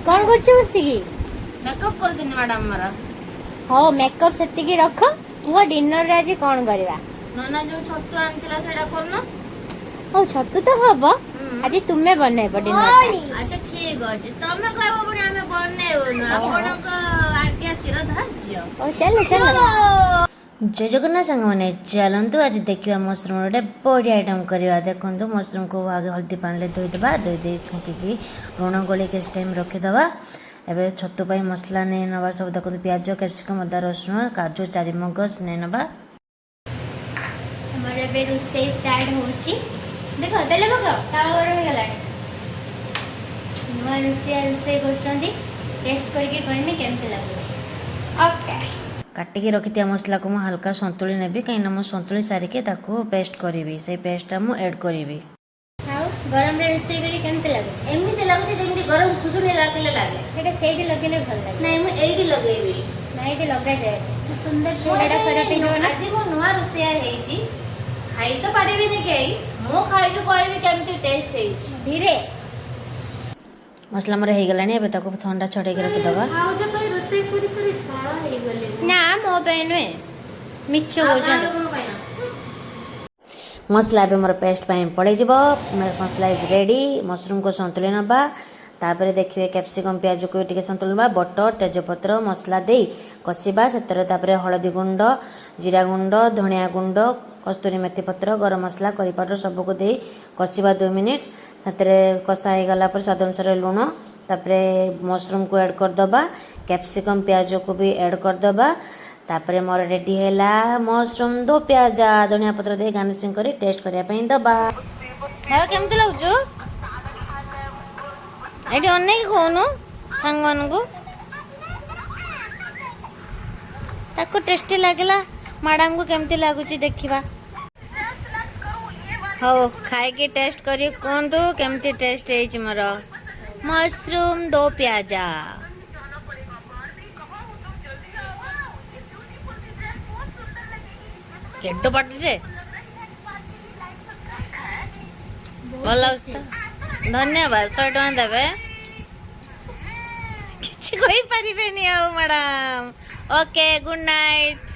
कौन करछ बसिकी मेकअप कर दिन मैडम मारा हो मेकअप सेतिकी रख वो डिनर रे आज कौन करबा नना जो छतु आनतिला सेडा करना ओ छतु तो हबो आज तुमे बनेबो डिनर अच्छा ठीक अछि तमे कहबो पुनी हमें बनेबो न आपण को आज्ञा शिर धार्य ओ चलो चलो जय जगन्नाथ सांग मैंने चलतु आज देखा मसरूम गोटे बड़ी आइटम करवा देखो मसरूम को आगे हल्दी पानी धोईदे धोईदे छुंकी लुण गोल किस टाइम रखीदे एवं छतु मसला नहीं नवा सब देखो प्याज कैप्सिकम अदा रसुण काजू चारि मगज नहीं नवा हमारे बे रोसे स्टार्ट होची देखो तेले पका तावा गरम हो गलानी नुआ रोसे करछंती टेस्ट करके कहमी केमते लागुची ओके काटिकी रखी मसला को मुझे हल्का संतुली नेबी कहीं मुझे संतुली सारिके पेस्ट करी से पेस्टा मुझे एड करी गरम रे रोसे करी केमते लागुची एमती लागुची जेमती गरम खुसुनी लागले लागे सेटा सेठी लगेले भल लागे नहीं मु एडी लगेबी ना एठी लगा जाए सुंदर चेहरा खराब हो जाए ना आज मो नुआ रोसिया हेची खाई तो पारिबी नि केई मो खाई के कहबी केमती टेस्ट हेची धीरे मसला मोर हो गलानी एबे ताको ठंडा छड़ेक रखीदबा खाओ जे कोई रोसे पूरी पूरी छाड़ा हे गले ना मो पेनुए मिक्स हो जाए लोगन कहना मसला मोर पेस्ट पड़े मसला इज रेडी मसरूम को संतुलन नवा तापर देखिए कैप्सिकम प्याज को टे संतुलन नवा बटर तेजपत्र मसला दे कषा से हलदी गुंड जीरा गुंड धनिया गुंड कस्तूरी मेथी पत्र गरम मसला करी पाउडर सबको दे कषा 2 मिनिट कषा हो गला स्वाद अनुसार लुण तापर मसरूम को ऐड करदबा कैप्सिकम प्याज को भी ऐड करदबा तापर मोर रेडी हैला मशरूम दो प्याज धनिया पत्र दे गार्निशिंग करी टेस्ट करिया पई दबा हे केमते लागुचो एठी अनै कोनु संगन को ताको टेस्टी लागला मैडम को केमते लागुची देखिबा हो खाई के टेस्ट करी कोंदो केमते टेस्ट हेच मोर मशरूम दो प्याजा केड्डो पाटे भल धन्यवाद 100 टका देवे किछि कहि परिबेनी आ मैडम ओके गुड नाइट।